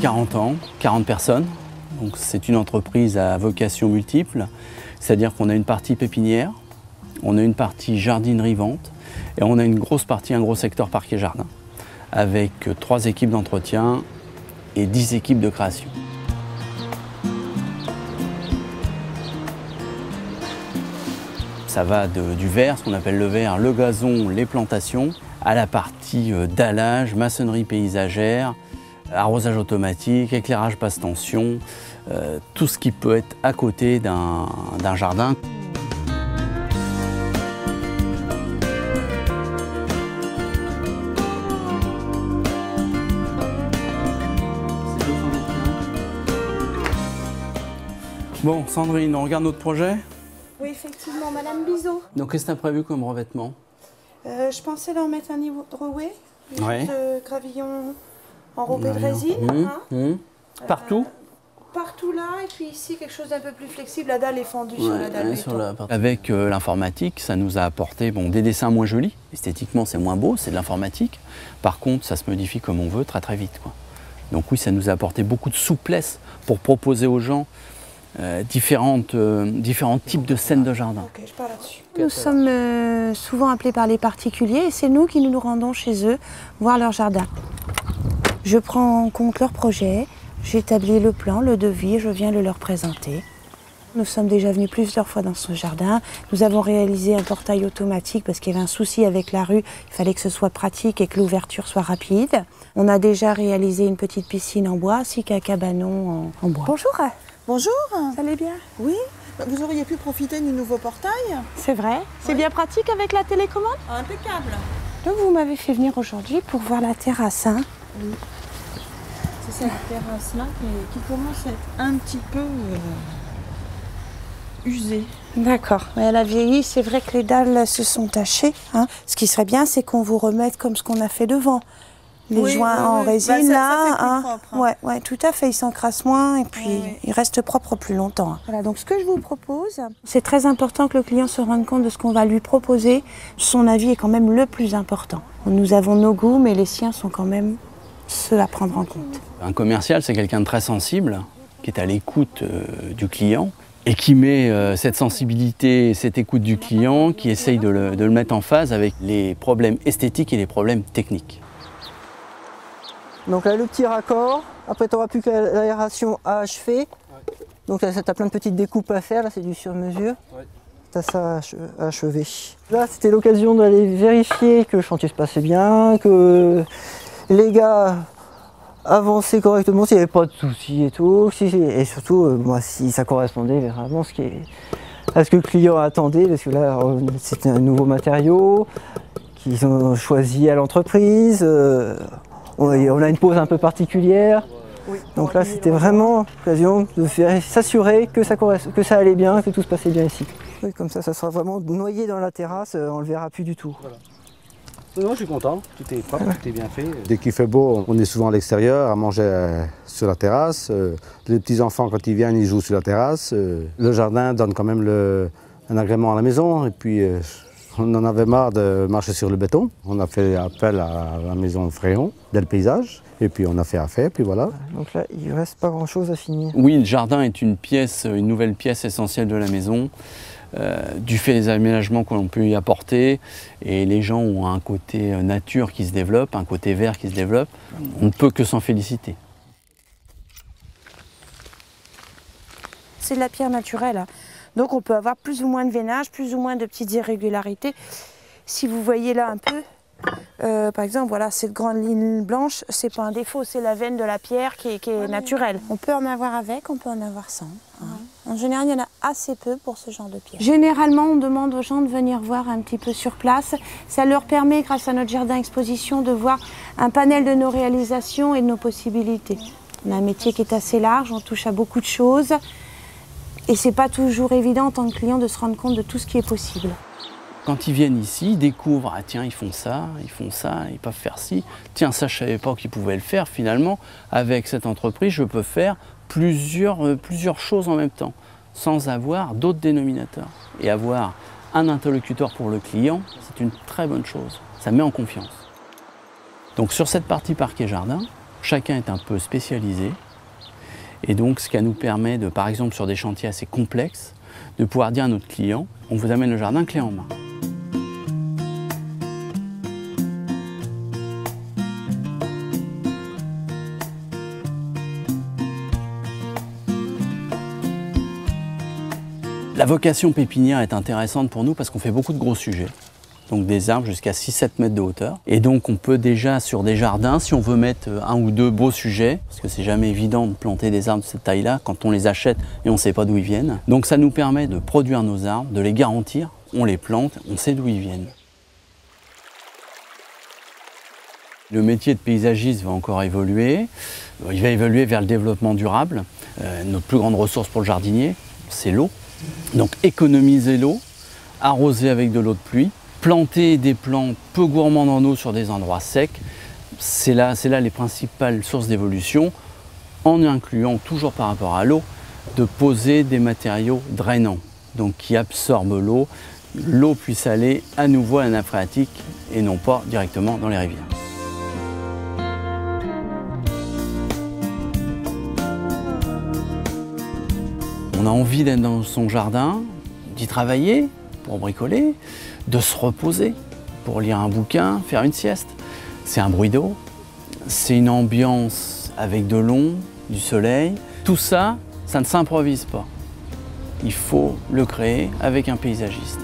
40 ans, 40 personnes. Donc c'est une entreprise à vocation multiple, c'est-à-dire qu'on a une partie pépinière, on a une partie jardinerie-vente et on a une grosse partie, un gros secteur parc et jardin, avec 3 équipes d'entretien et 10 équipes de création. Ça va du vert, ce qu'on appelle le vert, le gazon, les plantations, à la partie dallage, maçonnerie paysagère, arrosage automatique, éclairage basse tension, tout ce qui peut être à côté d'un jardin. Bon, Sandrine, on regarde notre projet? Oui, effectivement, Madame Bizot. Donc, qu'est-ce que tu as prévu comme revêtement? Je pensais leur mettre un niveau de rouet, Ouais. gravillon enrobé de résine. Partout? Partout là, et puis ici quelque chose d'un peu plus flexible, la dalle est fendue sur la dalle béton. Avec l'informatique, ça nous a apporté des dessins moins jolis. Esthétiquement, c'est moins beau, c'est de l'informatique. Par contre, ça se modifie comme on veut très très vite, quoi. Donc oui, ça nous a apporté beaucoup de souplesse pour proposer aux gens différents types de scènes de jardin. Ok, je pars là-dessus. Nous sommes souvent appelés par les particuliers et c'est nous qui nous rendons chez eux voir leur jardin. Je prends en compte leur projet, j'établis le plan, le devis, je viens le leur présenter. Nous sommes déjà venus plusieurs fois dans ce jardin. Nous avons réalisé un portail automatique parce qu'il y avait un souci avec la rue. Il fallait que ce soit pratique et que l'ouverture soit rapide. On a déjà réalisé une petite piscine en bois ainsi qu'un cabanon en bois. Bonjour. Bonjour. Ça allait bien? Oui, vous auriez pu profiter du nouveau portail. C'est vrai. C'est bien pratique avec la télécommande? Impeccable. Donc vous m'avez fait venir aujourd'hui pour voir la terrasse, hein? Oui. C'est ça, la terrasse là qui commence à être un petit peu usée. D'accord. Mais elle a vieilli, c'est vrai que les dalles se sont tachées, hein. Ce qui serait bien, c'est qu'on vous remette comme ce qu'on a fait devant. Les joints en résine, ça fait là, plus propre, hein. Ouais, tout à fait, ils s'encrassent moins et puis ils restent propres plus longtemps. Voilà, donc ce que je vous propose, c'est très important que le client se rende compte de ce qu'on va lui proposer. Son avis est quand même le plus important. Nous avons nos goûts, mais les siens sont quand même ceux à prendre en compte. Un commercial, c'est quelqu'un de très sensible, qui est à l'écoute du client et qui met cette sensibilité, cette écoute du client, qui essaye de le mettre en phase avec les problèmes esthétiques et les problèmes techniques. Donc là, le petit raccord. Après, tu n'auras plus que l'aération à achever. Donc là, tu as plein de petites découpes à faire. Là, c'est du sur-mesure. Tu as ça à achever. Là, c'était l'occasion d'aller vérifier que le chantier se passait bien, que les gars avançaient correctement, s'il n'y avait pas de soucis et tout. Et surtout, si ça correspondait vraiment à ce que le client attendait. Parce que là, c'était un nouveau matériau qu'ils ont choisi à l'entreprise. On a une pose un peu particulière, donc là c'était vraiment l'occasion de s'assurer que ça allait bien, que tout se passait bien ici. Oui, comme ça sera vraiment noyé dans la terrasse, on ne le verra plus du tout. Voilà. Non, je suis content, tout est propre, tout est bien fait. Dès qu'il fait beau, on est souvent à l'extérieur, à manger sur la terrasse. Les petits-enfants, quand ils viennent, ils jouent sur la terrasse. Le jardin donne quand même un agrément à la maison, et puis on en avait marre de marcher sur le béton. On a fait appel à la maison Fréon, Bel Paysage, et puis on a fait affaire, puis voilà. Donc là, il ne reste pas grand-chose à finir. Oui, le jardin est une nouvelle pièce essentielle de la maison, du fait des aménagements que l'on peut y apporter. Et les gens ont un côté nature qui se développe, un côté vert qui se développe. On ne peut que s'en féliciter. C'est de la pierre naturelle, hein. Donc on peut avoir plus ou moins de veinage, plus ou moins de petites irrégularités. Si vous voyez là un peu, par exemple, voilà, cette grande ligne blanche, c'est pas un défaut, c'est la veine de la pierre qui est naturelle. On peut en avoir avec, on peut en avoir sans. Hein. En général, il y en a assez peu pour ce genre de pierre. Généralement, on demande aux gens de venir voir un petit peu sur place. Ça leur permet, grâce à notre jardin exposition, de voir un panel de nos réalisations et de nos possibilités. On a un métier qui est assez large, on touche à beaucoup de choses. Et c'est pas toujours évident en tant que client de se rendre compte de tout ce qui est possible. Quand ils viennent ici, ils découvrent, ah tiens, ils font ça, ils peuvent faire ci. Tiens, ça, je savais pas qu'ils pouvaient le faire. Finalement, avec cette entreprise, je peux faire plusieurs choses en même temps, sans avoir d'autres dénominateurs. Et avoir un interlocuteur pour le client, c'est une très bonne chose. Ça met en confiance. Donc sur cette partie parc et jardin, chacun est un peu spécialisé. Et donc, ce qui nous permet de, par exemple, sur des chantiers assez complexes, de pouvoir dire à notre client, on vous amène le jardin clé en main. La vocation pépinière est intéressante pour nous parce qu'on fait beaucoup de gros sujets. Donc des arbres jusqu'à 6-7 mètres de hauteur. Et donc on peut déjà sur des jardins, si on veut mettre un ou deux beaux sujets, parce que c'est jamais évident de planter des arbres de cette taille-là quand on les achète et on ne sait pas d'où ils viennent. Donc ça nous permet de produire nos arbres, de les garantir, on les plante, on sait d'où ils viennent. Le métier de paysagiste va encore évoluer. Il va évoluer vers le développement durable. Notre plus grande ressource pour le jardinier, c'est l'eau. Donc économiser l'eau, arroser avec de l'eau de pluie, planter des plants peu gourmands en eau sur des endroits secs, c'est là les principales sources d'évolution, en incluant toujours par rapport à l'eau, de poser des matériaux drainants, donc qui absorbent l'eau, l'eau puisse aller à nouveau à la nappe phréatique et non pas directement dans les rivières. On a envie d'être dans son jardin, d'y travailler, pour bricoler, de se reposer, pour lire un bouquin, faire une sieste. C'est un bruit d'eau, c'est une ambiance avec de l'ombre, du soleil. Tout ça, ça ne s'improvise pas. Il faut le créer avec un paysagiste.